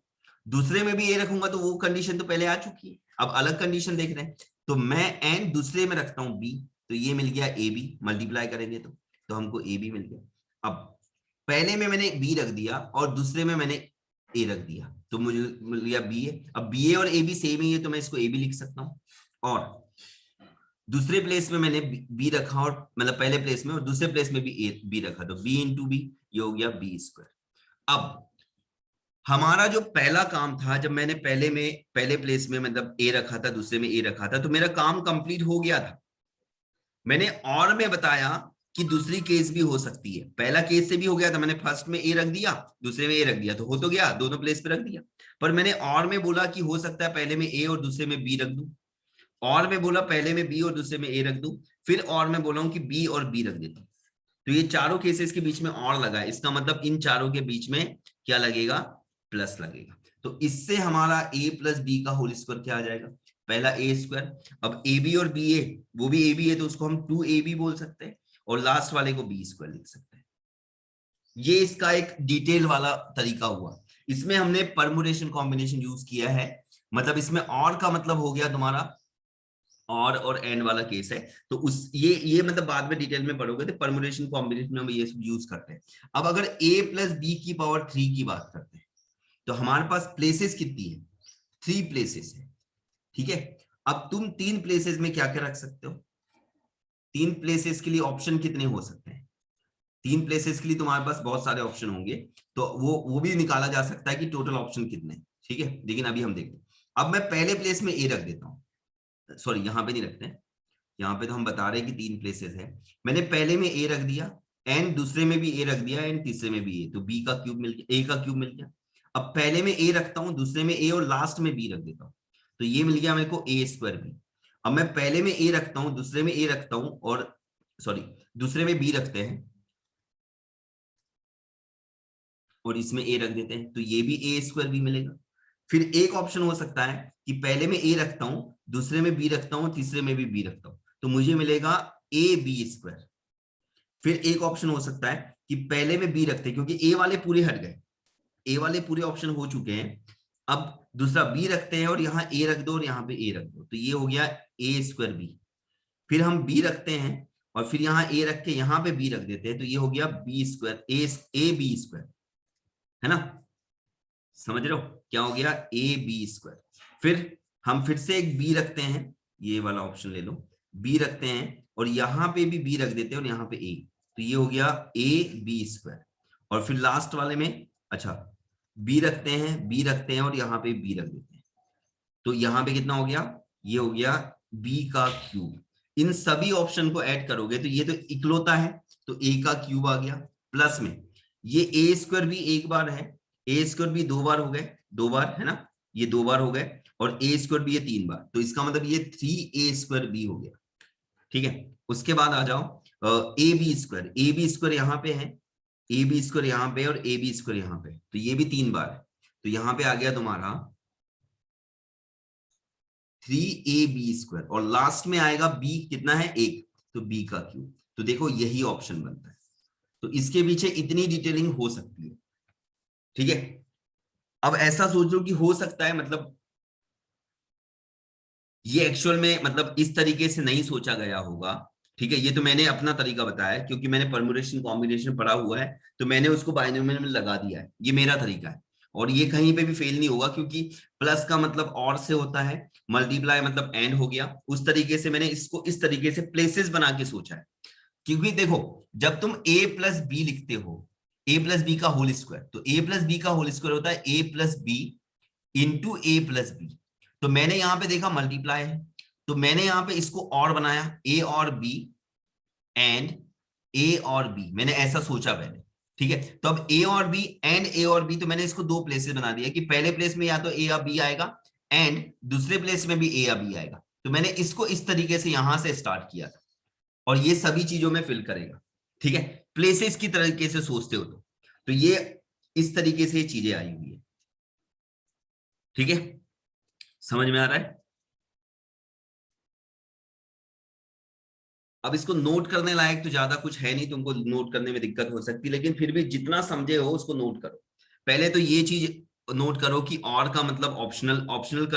दूसरे में भी ए रखूंगा, तो वो कंडीशन तो पहले आ चुकी है, अब अलग कंडीशन देख रहे हैं, तो मैं एंड दूसरे में रखता हूं बी, तो ये मिल गया ए बी, मल्टीप्लाई करेंगे तो हमको ए बी मिल गया। अब पहले में मैंने बी रख दिया और दूसरे में मैंने ए रख दिया, तो मुझे मिल गया बी ए। अब बी ए और ए बी सेम ही है तो मैं इसको ए बी लिख सकता हूं, और दूसरे प्लेस में मैंने बी रखा, और मतलब पहले प्लेस में और दूसरे प्लेस में भी ए बी रखा, तो बी इंटू बी, ये हो गया बी स्क्वायर। अब हमारा जो पहला काम था, जब मैंने पहले प्लेस में मतलब ए रखा था, दूसरे में ए रखा था, तो मेरा काम कंप्लीट हो गया था। मैंने और में बताया कि दूसरी केस भी हो सकती है। पहला केस से भी हो गया था, मैंने फर्स्ट में ए रख दिया, दूसरे में ए रख दिया, तो हो तो गया, दोनों प्लेस पे रख दिया। पर मैंने और में बोला कि हो सकता है पहले में ए और दूसरे में बी रख दूं, और में बोला पहले में बी और दूसरे में ए रख दूं, फिर और में बोला हूं कि बी और बी रख देता हूं। तो ये चारों केसेस के बीच में और लगा है, इसका मतलब इन चारों के बीच में क्या लगेगा, प्लस लगेगा। तो इससे हमारा a प्लस बी का होल स्क्वायर क्या आ जाएगा, पहला ए स्क्वायर। अब ए बी और बी ए, वो भी ए बी है तो उसको हम 2ab बोल सकते हैं, और लास्ट वाले को बी स्क्वायर लिख सकते हैं। ये इसका एक डिटेल वाला तरीका हुआ। इसमें हमने परमुटेशन कॉम्बिनेशन यूज किया है, मतलब इसमें और का मतलब हो गया तुम्हारा और एंड वाला केस है। तो उस ये मतलब बाद में डिटेल में पढ़ोगे, तो परमुटेशन कॉम्बिनेशन में हम ये सब यूज करते हैं। अब अगर a प्लस बी की पावर 3 की बात करते हैं, तो हमारे पास प्लेसेस कितनी है, 3 प्लेसेस है, ठीक है। अब तुम 3 प्लेसेस में क्या क्या रख सकते हो, 3 प्लेसेस के लिए ऑप्शन कितने हो सकते हैं, 3 प्लेसेस के लिए तुम्हारे पास बहुत सारे ऑप्शन होंगे, तो वो भी निकाला जा सकता है कि टोटल ऑप्शन कितने, ठीक है। लेकिन अभी हम देखते हैं। अब मैं पहले प्लेस में ए रख देता हूँ, सॉरी यहाँ पे नहीं रखते हैं, यहाँ पे तो हम बता रहे हैं कि 3 प्लेसेस है। मैंने पहले में ए रख दिया, एंड दूसरे में भी ए रख दिया, एंड तीसरे में भी ए, तो बी का क्यूब मिल गया, ए का क्यूब मिल गया। अब पहले में ए रखता हूँ, दूसरे में ए और लास्ट में बी रख देता हूँ, तो ये मिल गया मेरे को ए स्क्वायर बी। अब मैं पहले में ए रखता हूँ, दूसरे में ए रखता हूँ, और सॉरी दूसरे में बी रखते हैं और इसमें ए रख देते हैं, तो ये भी ए स्क्वायर बी मिलेगा। फिर एक ऑप्शन हो सकता है कि पहले में ए रखता हूं, दूसरे में बी रखता हूं, तीसरे में भी बी रखता हूं, तो मुझे मिलेगा ए बी स्क्वायर। फिर एक ऑप्शन हो सकता है कि पहले में बी रखते हैं, क्योंकि ए वाले पूरे हट गए, ए वाले पूरे ऑप्शन हो चुके हैं, अब दूसरा बी रखते हैं और यहाँ ए रख दो और यहाँ पे ए रख दो, तो ये हो गया ए स्क्वायर बी। फिर हम बी रखते हैं और फिर यहाँ ए रख के यहाँ पे बी रख देते हैं, तो ये हो गया B square, A B square, है ना, समझ रहे हो क्या हो गया, ए बी स्क्वायर। फिर हम फिर से एक बी रखते हैं, ये वाला ऑप्शन ले लो, बी रखते हैं और यहाँ पे भी बी रख देते हैं और यहाँ पे ए, तो ये हो गया ए बी स्क्वायर। और फिर लास्ट वाले में अच्छा बी रखते हैं, बी रखते हैं और यहाँ पे बी रख देते हैं, तो यहाँ पे कितना हो गया, ये हो गया बी का क्यूब। इन सभी ऑप्शन को ऐड करोगे तो ये तो इकलौता है, तो ए का क्यूब आ गया, प्लस में ये ए स्क्वायर भी एक बार है, ए स्क्वायर भी 2 बार हो गए, 2 बार है ना, ये 2 बार हो गए, और ए स्क्वायर भी ये 3 बार, तो इसका मतलब ये 3a स्क्वायर बी हो गया, ठीक है। उसके बाद आ जाओ ए बी स्क्वायर यहाँ पे है, ए बी स्क्वायर यहाँ पे और ए बी स्क्वायर यहाँ पे, तो ये भी 3 बार है, तो यहाँ पे आ गया तुम्हारा 3ab स्क्वायर, और लास्ट में आएगा b कितना है 1, तो b का क्यूब। तो देखो यही ऑप्शन बनता है, तो इसके पीछे इतनी डिटेलिंग हो सकती है, ठीक है। अब ऐसा सोचो कि हो सकता है, मतलब ये एक्चुअल में मतलब इस तरीके से नहीं सोचा गया होगा, ठीक है। ये तो मैंने अपना तरीका बताया, क्योंकि मैंने परम्यूटेशन कॉम्बिनेशन पढ़ा हुआ है, तो मैंने उसको बाइनोमियल में लगा दिया है, ये मेरा तरीका है, और ये कहीं पे भी फेल नहीं होगा, क्योंकि प्लस का मतलब और से होता है, मल्टीप्लाई मतलब एंड हो गया, उस तरीके से मैंने इसको इस तरीके से प्लेसेस बना के सोचा है। क्योंकि देखो जब तुम a प्लस बी लिखते हो, a प्लस बी का होल स्क्वायर, तो a प्लस बी का होल स्क्वायर होता है a plus B into A plus B. तो मैंने यहां पे देखा मल्टीप्लाई है, तो मैंने यहां पे इसको और बनाया a और b एंड a और b, मैंने ऐसा सोचा पहले, ठीक है। तो अब a और b एंड a और b, तो मैंने इसको 2 प्लेसेस बना दिया कि पहले प्लेस में या तो a या b आएगा एंड दूसरे प्लेस में भी a या b आएगा, तो मैंने इसको इस तरीके से यहां से स्टार्ट किया था, और ये सभी चीजों में फिल करेगा, ठीक है। प्लेसेस की तरीके से सोचते हो तो ये इस तरीके से चीजें आई हुई है, ठीक है, समझ में आ रहा है। अब इसको नोट करने लायक तो ज्यादा कुछ है नहीं, तुमको नोट करने में दिक्कत हो सकती है, लेकिन फिर भी जितना समझे हो उसको नोट करो। पहले तो ये चीज नोट करो कि और का मतलब ऑप्शनल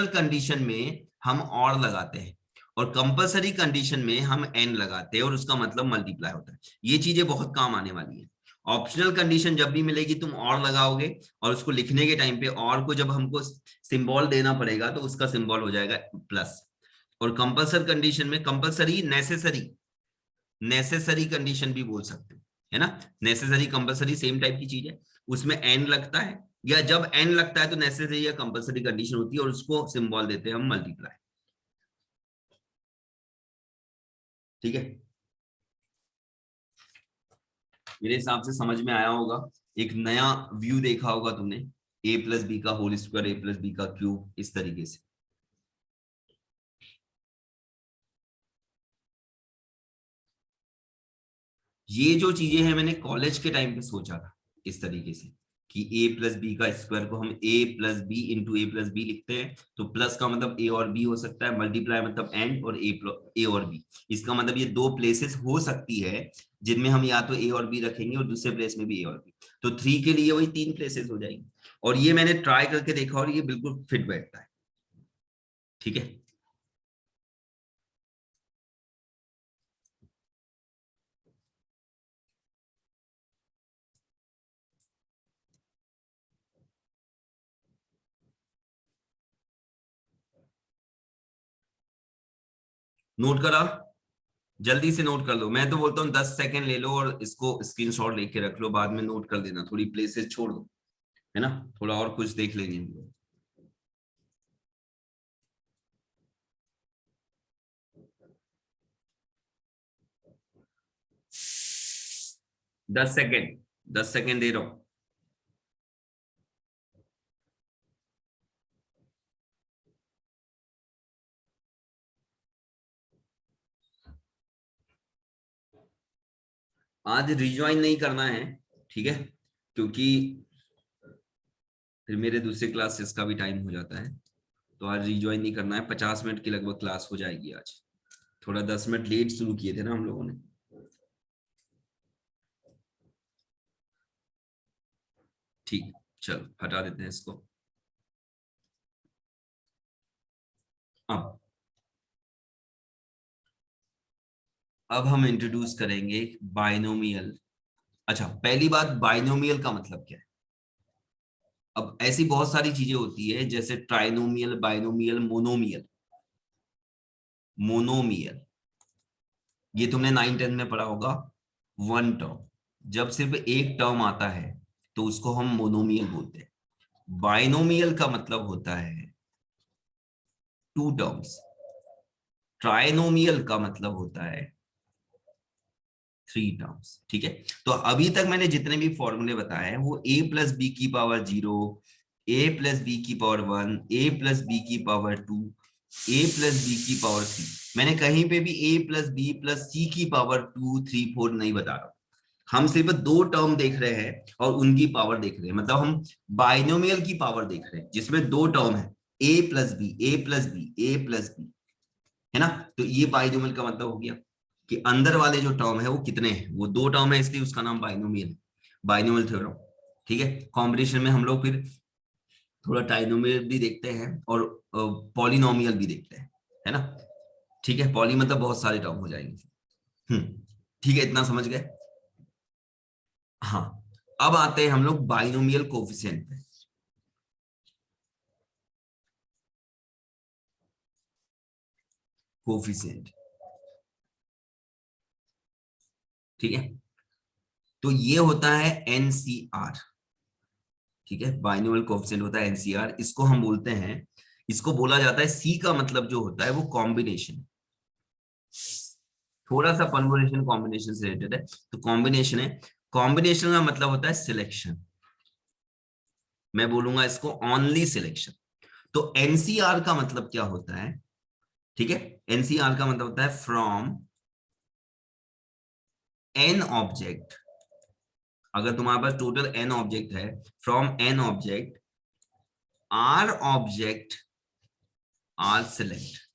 कंडीशन में हम और लगाते हैं, और कंपलसरी कंडीशन में हम एन लगाते हैं, और उसका मतलब मल्टीप्लाई होता है। ये चीजें बहुत काम आने वाली है। ऑप्शनल कंडीशन जब भी मिलेगी तुम और लगाओगे, और उसको लिखने के टाइम पे और को जब हमको सिंबल देना पड़ेगा तो उसका सिंबल हो जाएगा प्लस। और कंपलसरी कंडीशन में कंपलसरी नेसेसरी कंडीशन भी बोल सकते हो, है ना। नेसेसरी कंपलसरी सेम टाइप की चीज है, उसमें एन लगता है, या जब एन लगता है तो नेसेसरी या कंपलसरी कंडीशन होती है, और उसको सिंबल देते हैं हम मल्टीप्लाई। ठीक है, मेरे हिसाब से समझ में आया होगा, एक नया व्यू देखा होगा तुमने, ए प्लस बी का होल स्क्वायर, ए प्लस बी का क्यूब, इस तरीके से। ये जो चीजें हैं मैंने कॉलेज के टाइम पे सोचा था इस तरीके से, कि ए प्लस बी का स्क्वायर को हम ए plus B into A plus B लिखते हैं, तो प्लस का मतलब ए और बी हो सकता है, मल्टीप्लाई मतलब एंड, और ए और बी, इसका मतलब ये दो प्लेसेस हो सकती है जिनमें हम या तो ए और बी रखेंगे और दूसरे प्लेस में भी ए और बी, तो 3 के लिए वही 3 प्लेसेस हो जाएंगे। और ये मैंने ट्राई करके देखा और ये बिल्कुल फिट बैठता है। ठीक है, नोट करा, जल्दी से नोट कर लो, मैं तो बोलता हूँ 10 सेकंड ले लो और इसको स्क्रीनशॉट लेके रख लो, बाद में नोट कर देना, थोड़ी प्लेसेस छोड़ दो, है ना, थोड़ा और कुछ देख लेंगे हम लोग। 10 सेकंड, 10 सेकंड दे रहा हूं। आज रिज्वाइन नहीं करना है, ठीक है, क्योंकि फिर मेरे दूसरे क्लासेस का भी टाइम हो जाता है, तो आज रिज्वाइन नहीं करना है। 50 मिनट की लगभग क्लास हो जाएगी आज, थोड़ा 10 मिनट लेट शुरू किए थे ना हम लोगों ने। ठीक, चलो हटा देते हैं इसको। अब हम इंट्रोड्यूस करेंगे बाइनोमियल। अच्छा, पहली बात, बाइनोमियल का मतलब क्या है। अब ऐसी बहुत सारी चीजें होती है, जैसे ट्राइनोमियल, बाइनोमियल, मोनोमियल। मोनोमियल ये तुमने 9-10 में पढ़ा होगा, वन टर्म। जब सिर्फ एक टर्म आता है तो उसको हम मोनोमियल बोलते हैं। बाइनोमियल का मतलब होता है 2 टर्म्स। ट्राइनोमियल का मतलब होता है 3 टर्म्स। ठीक है, तो अभी तक मैंने जितने भी फॉर्मूले बताए हैं वो ए प्लस बी की पावर 0, ए प्लस बी की पावर 1, ए प्लस बी की पावर 2, ए प्लस बी की पावर 3, मैंने कहीं पे भी ए प्लस बी प्लस सी की पावर 2, 3, 4 नहीं बता रहा। हम सिर्फ 2 टर्म देख रहे हैं और उनकी पावर देख रहे हैं, मतलब हम बाइनोमियल की पावर देख रहे हैं जिसमें 2 टर्म है, a plus B, A plus B, A plus B, है ना। तो ये बाइनोमियल का मतलब हो गया कि अंदर वाले जो टर्म है वो कितने हैं, वो 2 टर्म है, इसलिए उसका नाम बाइनोमियल है, बाइनोमियल थ्योरम। ठीक है, कॉम्बिनेशन में हम लोग फिर थोड़ा ट्राइनोमियल भी देखते हैं और पॉलिनोमियल भी देखते हैं, है ना। ठीक है, पॉली मतलब बहुत सारे टर्म हो जाएंगे। ठीक है, इतना समझ गए। हाँ, अब आते हैं हम लोग बाइनोमियल कोफिशिएंट पे। कोफिशिएंट, ठीक है, तो ये होता है एनसीआर। ठीक है, बाइनोमियल कोफिशिएंट होता है एनसीआर, इसको हम बोलते हैं, इसको बोला जाता है, सी का मतलब जो होता है वो कॉम्बिनेशन, थोड़ा सा कन्वर्जेशन कॉम्बिनेशन से रिलेटेड है, तो कॉम्बिनेशन है। कॉम्बिनेशन का मतलब होता है सिलेक्शन, मैं बोलूंगा इसको ओनली सिलेक्शन। तो एनसीआर का मतलब क्या होता है, ठीक है, एनसीआर का मतलब होता है फ्रॉम एन ऑब्जेक्ट, अगर तुम्हारे पास टोटल एन ऑब्जेक्ट है, from N object R object R select.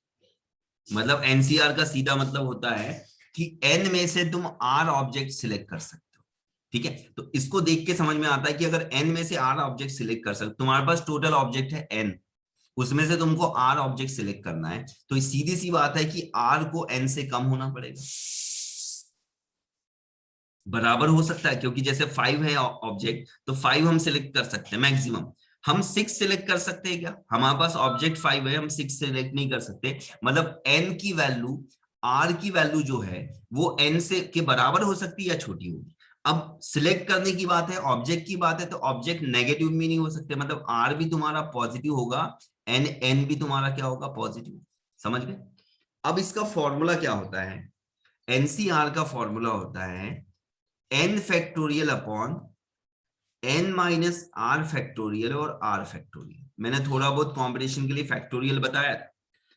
मतलब एनसीआर का सीधा मतलब होता है कि एन में से तुम आर ऑब्जेक्ट सिलेक्ट कर सकते हो। ठीक है, तो इसको देख के समझ में आता है कि अगर एन में से आर ऑब्जेक्ट सिलेक्ट कर सकते, तुम्हारे पास टोटल ऑब्जेक्ट है एन, उसमें से तुमको आर ऑब्जेक्ट सिलेक्ट करना है, तो सीधी सी बात है कि आर को एन से कम होना पड़ेगा, बराबर हो सकता है, क्योंकि जैसे 5 है ऑब्जेक्ट तो 5 हम सिलेक्ट कर सकते हैं मैक्सिमम, हम 6 सिलेक्ट कर सकते हैं क्या, हमारे पास ऑब्जेक्ट 5 है, हम 6 सिलेक्ट नहीं कर सकते, मतलब एन की वैल्यू, आर की वैल्यू जो है वो एन से के बराबर हो सकती है या छोटी होगी। अब सिलेक्ट करने की बात है, ऑब्जेक्ट की बात है, तो ऑब्जेक्ट नेगेटिव भी नहीं हो सकते, मतलब आर भी तुम्हारा पॉजिटिव होगा, एन भी तुम्हारा क्या होगा, पॉजिटिव। समझ गए? अब इसका फॉर्मूला क्या होता है, एनसीआर का फॉर्मूला होता है N factorial upon N minus R factorial और आर फैक्टोरियल। मैंने थोड़ा बहुत कॉम्बिनेशन के लिए फैक्टोरियल बताया था,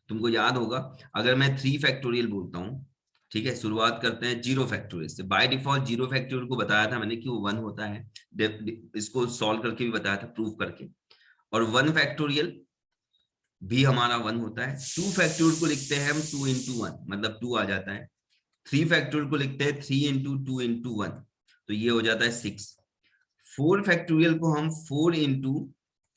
तुमको याद होगा। अगर मैं 3 फैक्टोरियल बोलता हूँ, ठीक है, शुरुआत करते हैं 0 फैक्टोरियल से। बाय डिफॉल्ट 0 फैक्टोरियल को बताया था मैंने कि वो 1 होता है, इसको सॉल्व करके भी बताया था, प्रूव करके। और 1 फैक्टोरियल भी हमारा 1 होता है। 2 फैक्टोरियल को लिखते हैं हम 2 into 1, मतलब 2 आ जाता है। 3 फैक्टोरियल को लिखते हैं 3 into 2 into 1, तो ये हो जाता है 6। 4 फैक्टोरियल को हम 4 into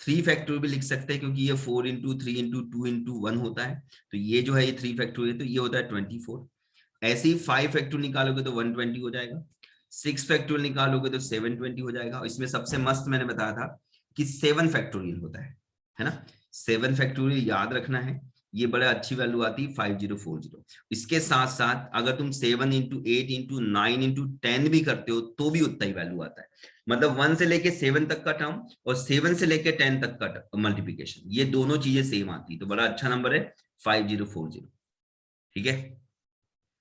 3 फैक्टोरियल भी लिख सकते हैं, क्योंकि ये 4 into 3 into 2 into 1 होता है, तो ये जो है ये 3 फैक्टोरियल, तो ये होता है 24। ऐसे ही 5 फैक्टोरियल निकालोगे तो 120 हो जाएगा, 6 फैक्टोरियल निकालोगे तो 720 हो जाएगा। इसमें सबसे मस्त मैंने बताया था कि 7 फैक्टोरियल होता है ना। 7 फैक्टोरियल याद रखना है, ये बड़ा अच्छी वैल्यू आती है 5040। इसके साथ साथ अगर तुम 7 into 8 into 9 into 10 भी करते हो तो भी उतना ही वैल्यू आता है, मतलब 1 से लेके 7 तक का टर्म और 7 से लेके 10 तक का मल्टीप्लीकेशन, ये दोनों चीजें सेम आती है, तो बड़ा अच्छा नंबर है 5040। ठीक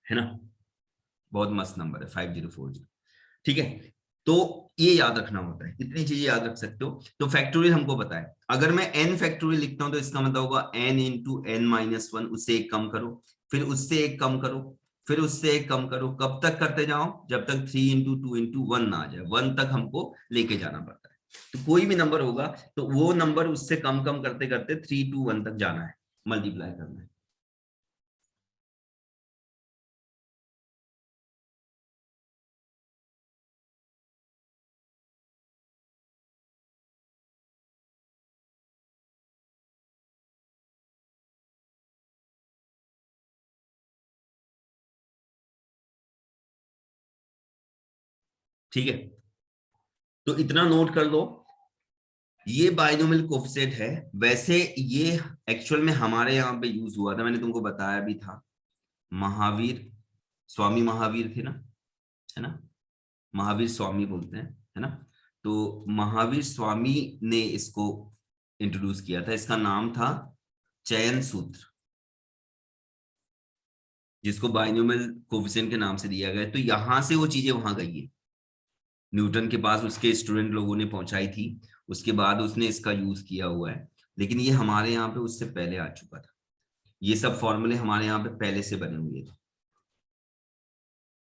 है ना, बहुत मस्त नंबर है 5040। ठीक है, तो ये याद रखना होता है, इतनी चीजें याद रख सकते हो। तो फैक्टोरियल हमको पता है, अगर मैं n फैक्टोरियल लिखता हूं तो इसका मतलब होगा n इंटू एन माइनस 1, उससे एक कम करो, फिर उससे एक कम करो, फिर उससे एक कम करो, कब तक करते जाओ, जब तक 3 इंटू 2 इंटू 1 ना आ जाए, 1 तक हमको लेके जाना पड़ता है। तो कोई भी नंबर होगा तो वो नंबर उससे कम कम करते करते 3 to 1 तक जाना है, मल्टीप्लाई करना है। ठीक है, तो इतना नोट कर लो, ये बाइनोमियल कोफिशिएंट है। वैसे ये एक्चुअल में हमारे यहाँ पे यूज हुआ था, मैंने तुमको बताया भी था, महावीर, स्वामी महावीर थे ना, है ना, महावीर स्वामी बोलते हैं, है ना। तो महावीर स्वामी ने इसको इंट्रोड्यूस किया था, इसका नाम था चयन सूत्र, जिसको बाइनोमियल कोफिशिएंट के नाम से दिया गया। तो यहां से वो चीजें वहां गई है, न्यूटन के पास उसके स्टूडेंट लोगों ने पहुंचाई थी, उसके बाद उसने इसका यूज किया हुआ है, लेकिन ये हमारे यहाँ पे उससे पहले आ चुका था, ये सब फॉर्मूले हमारे यहाँ पे पहले से बने हुए थे।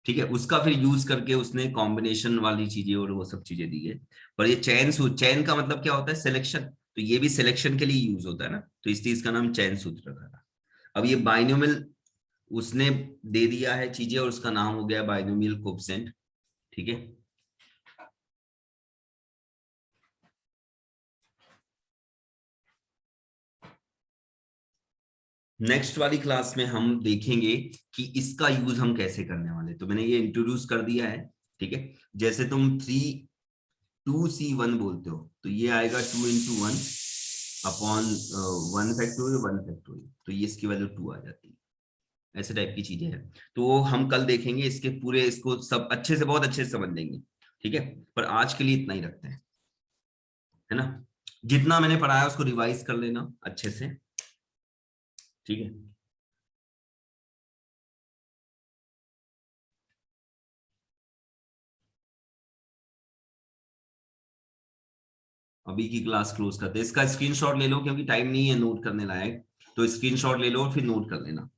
ठीक है, उसका फिर यूज करके उसने कॉम्बिनेशन वाली चीजें और वो सब चीजें दी है। पर ये चयन का मतलब क्या होता है, सिलेक्शन, तो ये भी सिलेक्शन के लिए यूज होता है ना, तो इसलिए इसका नाम चयन सूत्र रखा था। अब ये बाइनोमियल उसने दे दिया है चीजें और उसका नाम हो गया बाइनोमियल कोफिशिएंट। ठीक है, नेक्स्ट वाली क्लास में हम देखेंगे कि इसका यूज हम कैसे करने वाले, तो मैंने ये इंट्रोड्यूस कर दिया है। ठीक है, जैसे तुम 2c1 बोलते हो तो ये आएगा 2 into 1 अपॉन 1 फैक्टोरियल 1 फैक्टोरियल, तो ये इसकी वैल्यू 2 आ जाती है। ऐसे टाइप की चीजें हैं, तो वो हम कल देखेंगे, इसके पूरे इसको सब अच्छे से, बहुत अच्छे से समझ लेंगे। ठीक है, पर आज के लिए इतना ही रखते हैं, है ना। जितना मैंने पढ़ाया उसको रिवाइज कर लेना अच्छे से। ठीक है, अभी की क्लास क्लोज करते हैं, इसका स्क्रीनशॉट ले लो क्योंकि टाइम नहीं है नोट करने लायक, तो स्क्रीनशॉट ले लो और फिर नोट कर लेना।